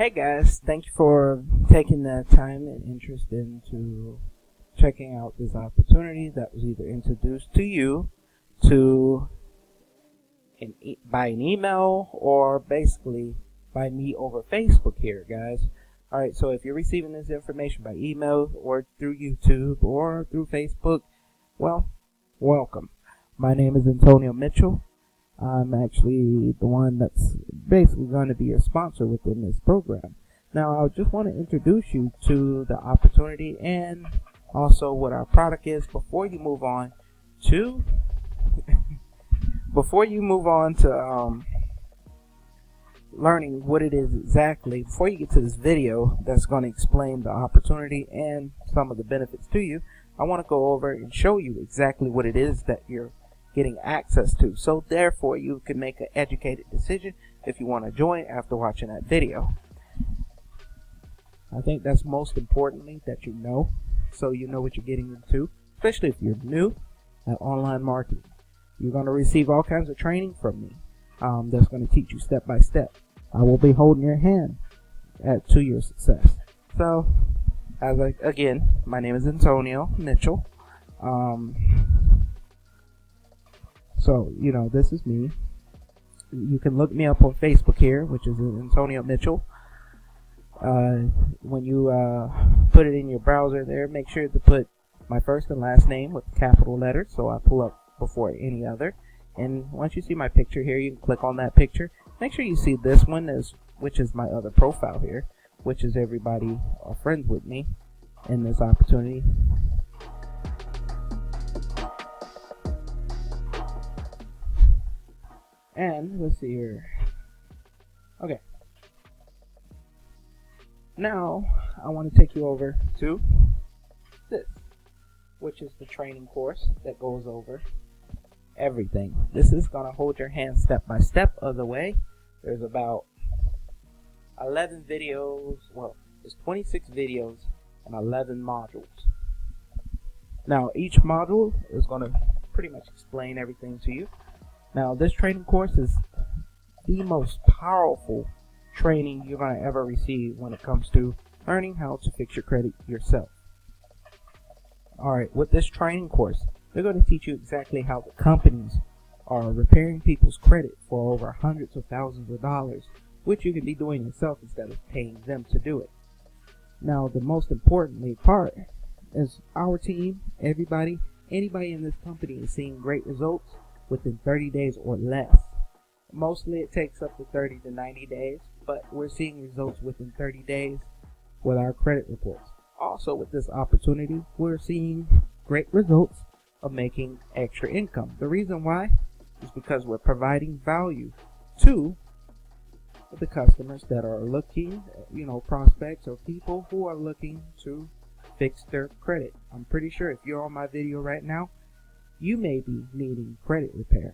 Hey guys, thank you for taking the time and interest into checking out this opportunity that was either introduced to you to by an email or basically by me over Facebook here, guys. Alright, so if you're receiving this information by email or through YouTube or through Facebook, well, welcome. My name is Antonio Mitchell. I'm actually the one that's basically going to be your sponsor within this program. Now, I just want to introduce you to the opportunity and also what our product is before you move on to learning what it is exactly. Before you get to this video that's going to explain the opportunity and some of the benefits to you, I want to go over and show you exactly what it is that you're getting access to, so therefore you can make an educated decision if you want to join after watching that video. I think that's most importantly that you know, so you know what you're getting into, especially if you're new at online marketing. You're going to receive all kinds of training from me that's going to teach you step by step. I will be holding your hand to your success. So, again, my name is Antonio Mitchell. So, this is me. You can look me up on Facebook here, which is Antonio Mitchell. When you put it in your browser there, make sure to put my first and last name with capital letters, so I pull up before any other. And once you see my picture here, you can click on that picture. Make sure you see this one, which is my other profile here, which is everybody are friends with me in this opportunity. And let's see here. Okay. Now I want to take you over to this, which is the training course that goes over everything. This is going to hold your hand step by step of the way. There's about 11 videos. Well, there's 26 videos and 11 modules. Now each module is going to pretty much explain everything to you. Now, this training course is the most powerful training you're going to ever receive when it comes to learning how to fix your credit yourself. Alright, with this training course, they're going to teach you exactly how the companies are repairing people's credit for over hundreds of thousands of dollars, which you can be doing yourself instead of paying them to do it. Now, the most importantly part is our team, anybody in this company is seeing great results within 30 days or less. Mostly it takes up to 30 to 90 days, but we're seeing results within 30 days with our credit reports. Also with this opportunity, we're seeing great results of making extra income. The reason why is because we're providing value to the customers that are looking, prospects or people who are looking to fix their credit. I'm pretty sure if you're on my video right now, you may be needing credit repair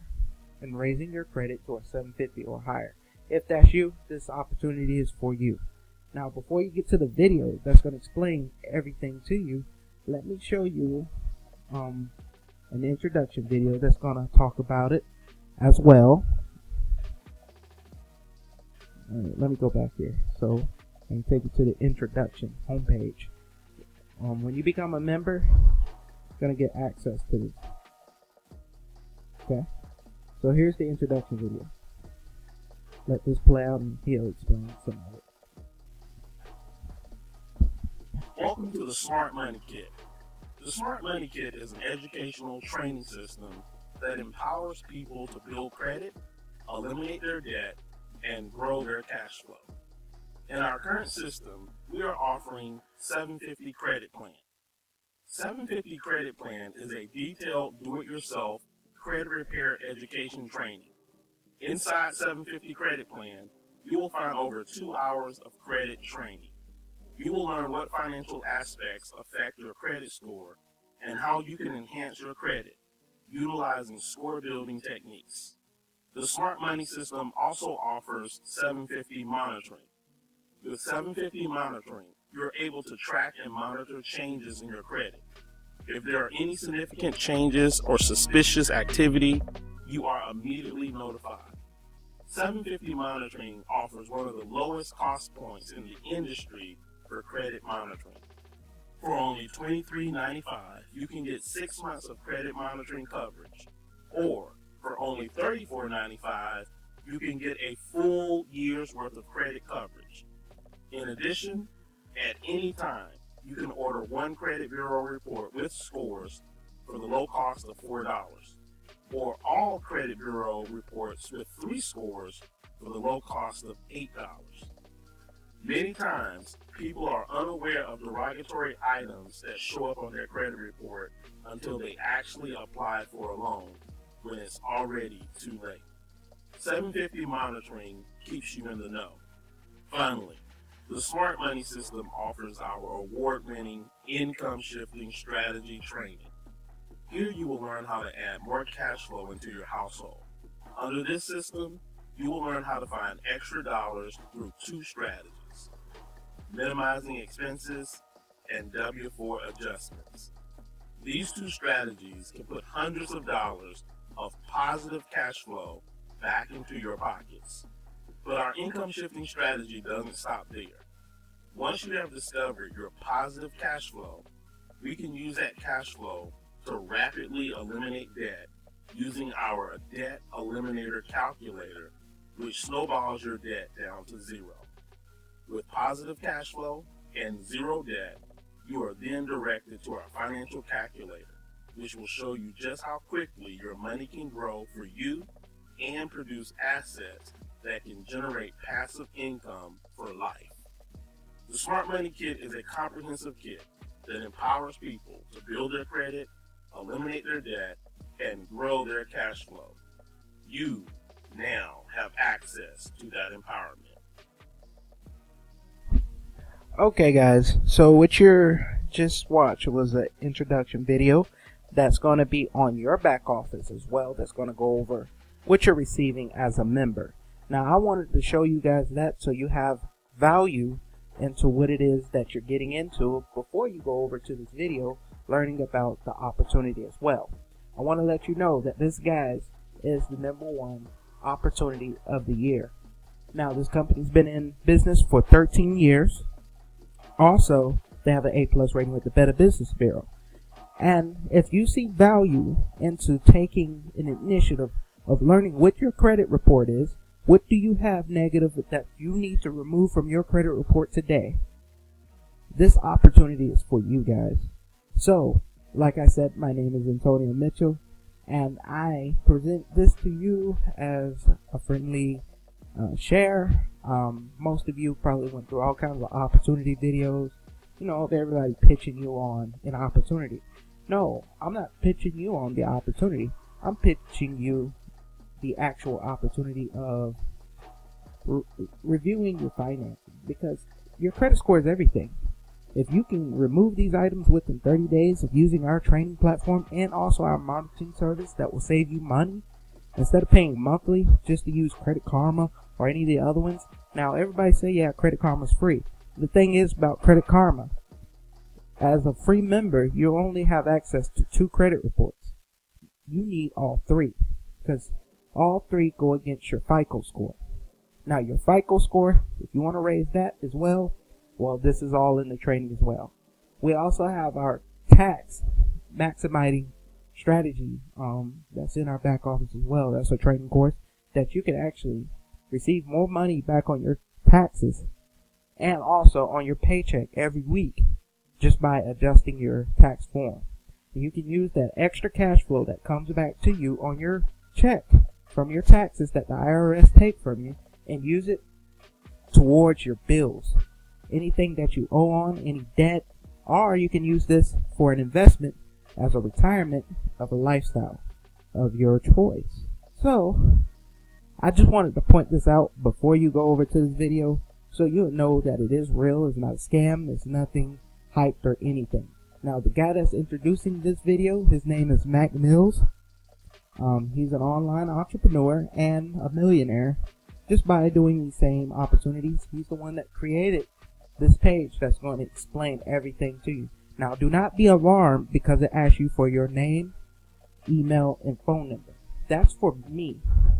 and raising your credit to a 750 or higher. If that's you, this opportunity is for you. Now, before you get to the video that's going to explain everything to you, let me show you an introduction video that's going to talk about it as well. Alright, let me go back here. So, I can take you to the introduction homepage. When you become a member, you're going to get access to this. Okay, so here's the introduction video. Let this play out and he'll explain some of it. Welcome to the Smart Money Kit. The Smart Money Kit is an educational training system that empowers people to build credit, eliminate their debt, and grow their cash flow. In our current system, we are offering 750 Credit Plan. 750 Credit Plan is a detailed do-it-yourself credit repair education training. Inside 750 Credit Plan, you will find over 2 hours of credit training. You will learn what financial aspects affect your credit score and how you can enhance your credit utilizing score building techniques. The Smart Money system also offers 750 monitoring. With 750 monitoring, you're able to track and monitor changes in your credit. If there are any significant changes or suspicious activity, you are immediately notified. 750 Monitoring offers one of the lowest cost points in the industry for credit monitoring. For only $23.95, you can get 6 months of credit monitoring coverage, or for only $34.95, you can get a full year's worth of credit coverage. In addition, at any time, you can order one credit bureau report with scores for the low cost of $4, or all credit bureau reports with 3 scores for the low cost of $8. Many times, people are unaware of derogatory items that show up on their credit report until they actually apply for a loan, when it's already too late. 750 Monitoring keeps you in the know. Finally, the Smart Money System offers our award-winning income shifting strategy training. Here you will learn how to add more cash flow into your household. Under this system, you will learn how to find extra dollars through 2 strategies: minimizing expenses and W-4 adjustments. These 2 strategies can put hundreds of dollars of positive cash flow back into your pockets. But our income shifting strategy doesn't stop there. Once you have discovered your positive cash flow, we can use that cash flow to rapidly eliminate debt using our debt eliminator calculator, which snowballs your debt down to 0. With positive cash flow and 0 debt, you are then directed to our financial calculator, which will show you just how quickly your money can grow for you and produce assets that can generate passive income for life. The Smart Money Kit is a comprehensive kit that empowers people to build their credit, eliminate their debt, and grow their cash flow. You now have access to that empowerment. Okay guys, so what you just watched was an introduction video that's going to be on your back office as well, that's going to go over what you're receiving as a member. Now I wanted to show you guys that so you have value into what it is that you're getting into before you go over to this video learning about the opportunity as well. I want to let you know that this, guys, is the #1 opportunity of the year. Now this company's been in business for 13 years. Also, they have an A+ rating with the Better Business Bureau. And if you see value into taking an initiative of learning what your credit report is, what do you have negative that you need to remove from your credit report today, this opportunity is for you guys. So, like I said, my name is Antonio Mitchell, and I present this to you as a friendly share. Most of you probably went through all kinds of opportunity videos, of everybody pitching you on an opportunity. No, I'm not pitching you on the opportunity. I'm pitching you the actual opportunity of reviewing your finances, because your credit score is everything. If you can remove these items within 30 days of using our training platform and also our monitoring service that will save you money, instead of paying monthly just to use Credit Karma or any of the other ones. Now everybody say, yeah, Credit Karma's free. The thing is about Credit Karma, as a free member, you only have access to 2 credit reports. You need all 3, because all 3 go against your FICO score. Now your FICO score, if you want to raise that as well, this is all in the training as well. We also have our tax maximizing strategy that's in our back office as well. That's a training course that you can actually receive more money back on your taxes and also on your paycheck every week just by adjusting your tax form. And you can use that extra cash flow that comes back to you on your check from your taxes that the IRS take from you and use it towards your bills. Anything that you owe on, any debt, or you can use this for an investment as a retirement of a lifestyle of your choice. So, I just wanted to point this out before you go over to this video so you'll know that it is real, it's not a scam, it's nothing hyped or anything. Now, the guy that's introducing this video, his name is Mac Mills. He's an online entrepreneur and a millionaire just by doing these same opportunities. He's the one that created this page that's going to explain everything to you. Now, do not be alarmed because it asks you for your name, email, and phone number. That's for me,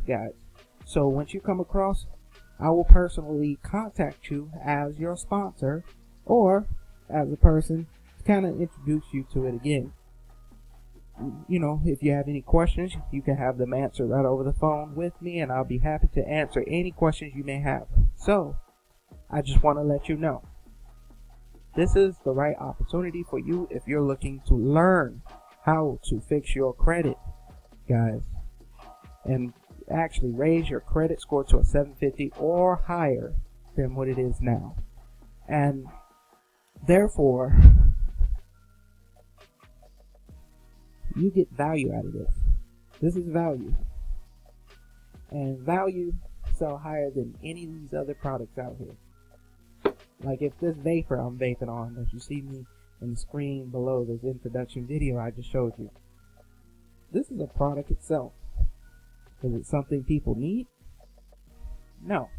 guys. So once you come across, I will personally contact you as your sponsor or as a person to kind of introduce you to it again. You know, if you have any questions, you can have them answered right over the phone with me, and I'll be happy to answer any questions you may have. So, I just want to let you know, this is the right opportunity for you if you're looking to learn how to fix your credit, guys, and actually raise your credit score to a 750 or higher than what it is now. And therefore, you get value out of this. This is value. And value sell higher than any of these other products out here. Like if this vapor I'm vaping on that you see me in the screen below, this introduction video I just showed you, this is a product itself. Is it something people need? No.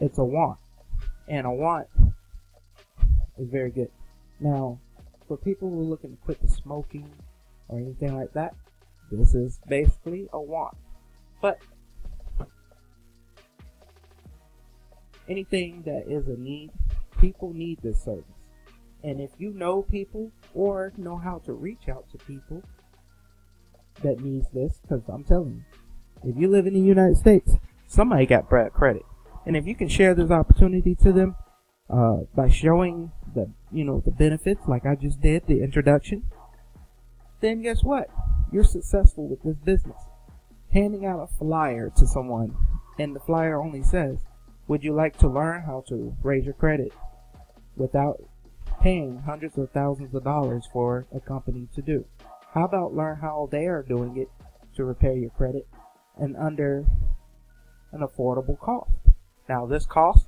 It's a want. And a want is very good. Now, for people who are looking to quit the smoking or anything like that, this is basically a want. But anything that is a need, people need this service. And if you know people or know how to reach out to people that needs this, because I'm telling you, if you live in the United States, somebody got bad credit. And if you can share this opportunity to them by showing the benefits like I just did, the introduction, then guess what? You're successful with this business. Handing out a flyer to someone, and the flyer only says, would you like to learn how to raise your credit without paying hundreds of thousands of dollars for a company to do? How about learn how they are doing it to repair your credit and under an affordable cost? Now this cost,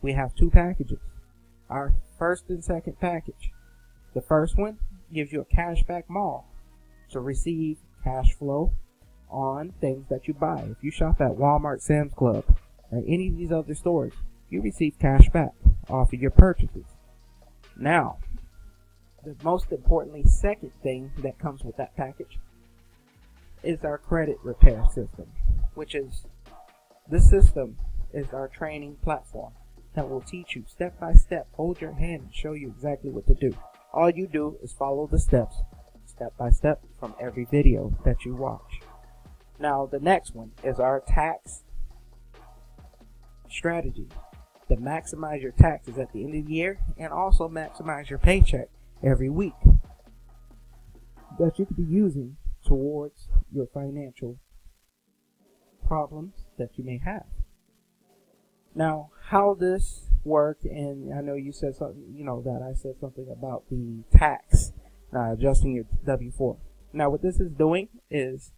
we have two packages. Our first and second package. The first one gives you a cashback mall to receive cash flow on things that you buy. If you shop at Walmart, Sam's Club, or any of these other stores, you receive cash back off of your purchases. Now, the most importantly second thing that comes with that package is our credit repair system, which is, this system is our training platform that will teach you step by step, hold your hand and show you exactly what to do. All you do is follow the steps, step by step, from every video that you watch. Now the next one is our tax strategy to maximize your taxes at the end of the year and also maximize your paycheck every week that you could be using towards your financial problems that you may have. Now, how this worked, and I know you said something, that I said something about the tax, adjusting your W-4. Now, what this is doing is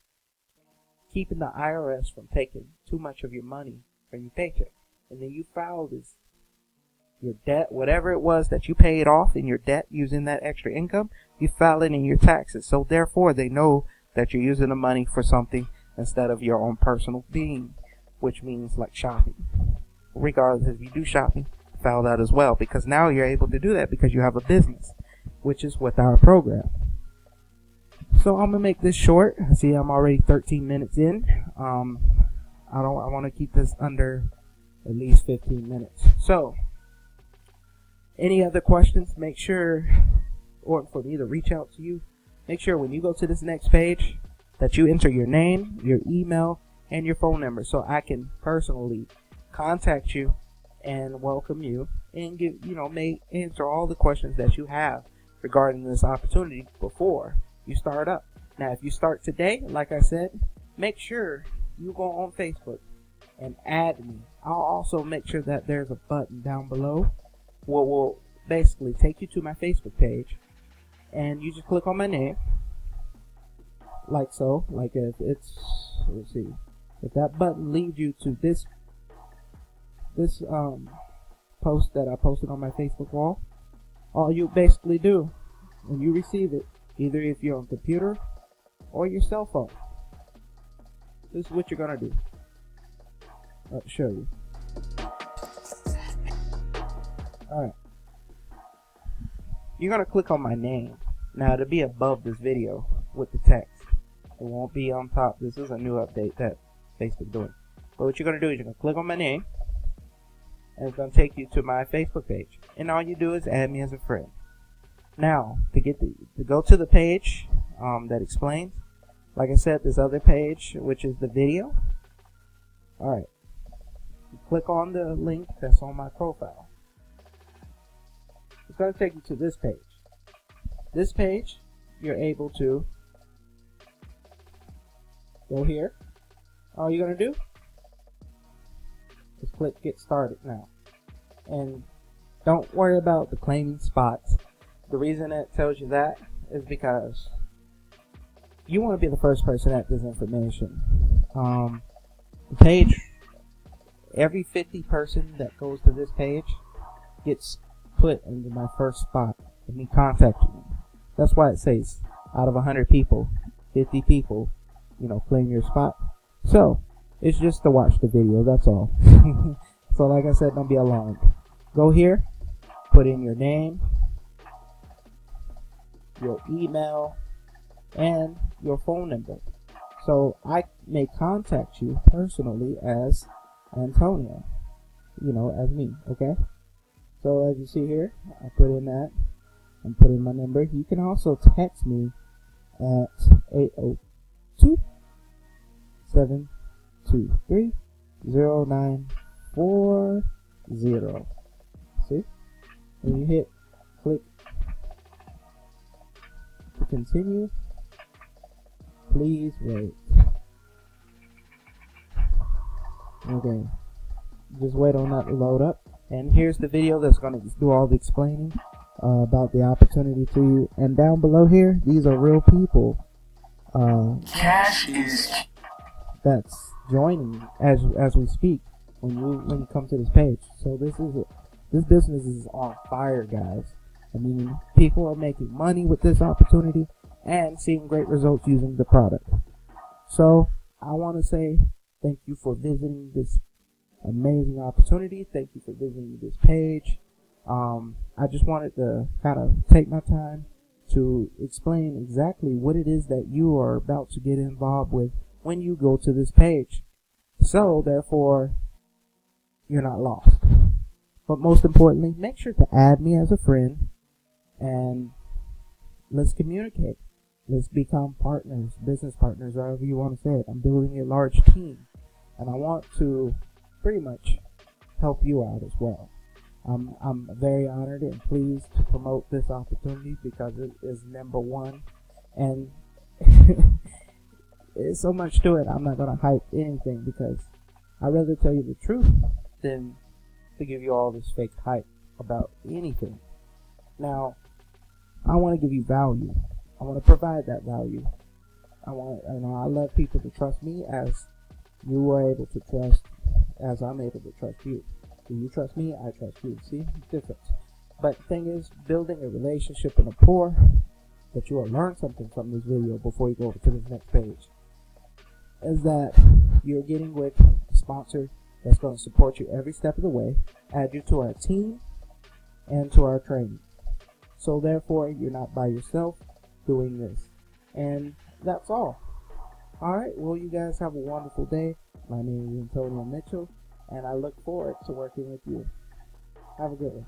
keeping the IRS from taking too much of your money from your paycheck. And then you file this, your debt, whatever it was that you paid off in your debt using that extra income, you file it in your taxes. So therefore, they know that you're using the money for something instead of your own personal being, which means like shopping. Regardless if you do shopping, file that as well, because now you're able to do that because you have a business, which is with our program. So I'm gonna make this short. See, I'm already 13 minutes in. I want to keep this under at least 15 minutes. So, any other questions? Make sure, or for me to reach out to you, make sure when you go to this next page that you enter your name, your email, and your phone number, so I can personally contact you and welcome you and may answer all the questions that you have regarding this opportunity before you start up. Now, if you start today, like I said, make sure you go on Facebook and add me. I'll also make sure that there's a button down below what will basically take you to my Facebook page, and you just click on my name like so. Like if it's, let's see, if that button leads you to this post that I posted on my Facebook wall, all you basically do when you receive it, either if you're on computer or your cell phone, this is what you're gonna do. I'll show you. Alright. You're gonna click on my name. Now, to be above this video with the text. It won't be on top. This is a new update that Facebook doing. But what you're going to do is you're going to click on my name, and it's going to take you to my Facebook page. And all you do is add me as a friend. Now, to go to the page that explains, like I said, this other page, which is the video. Alright. Click on the link that's on my profile. It's going to take you to this page. This page, you're able to go here. All you're going to do is click Get Started Now. And don't worry about the claiming spots. The reason it tells you that is because you want to be the first person at this information. The page, every 50 person that goes to this page gets put into my first spot and me contacting you. That's why it says out of 100 people, 50 people, claim your spot. So it's just to watch the video, that's all. So like I said, don't be alarmed. Go here, put in your name, your email, and your phone number. So I may contact you personally as Antonio, as me, okay? So as you see here, I put in that and put in my number. You can also text me at 802-723-0940. See? When you hit click to continue, please wait. Okay. Just wait on that to load up. And here's the video that's going to do all the explaining about the opportunity to you. And down below here, these are real people. Cash is that's joining as we speak when you come to this page. So this business is on fire, guys. I mean, people are making money with this opportunity and seeing great results using the product. So I want to say thank you for visiting this amazing opportunity. Thank you for visiting this page. I just wanted to kind of take my time to explain exactly what it is that you are about to get involved with when you go to this page. So therefore, you're not lost. But most importantly, make sure to add me as a friend and let's communicate. Let's become partners, business partners, however you want to say it. I'm building a large team and I want to pretty much help you out as well. I'm very honored and pleased to promote this opportunity because it is #1 and there's so much to it. I'm not going to hype anything because I'd rather tell you the truth than to give you all this fake hype about anything. Now, I want to give you value. I want to provide that value. I love people to trust me as you were able to trust, as I'm able to trust you. If you trust me, I trust you. See? Difference. But the thing is, building a relationship and a rapport, that you will learn something from this video before you go over to this next page, is that you're getting with a sponsor that's going to support you every step of the way, add you to our team, and to our training. So therefore, you're not by yourself doing this. And that's all. Alright, well, you guys have a wonderful day. My name is Antonio Mitchell, and I look forward to working with you. Have a good one.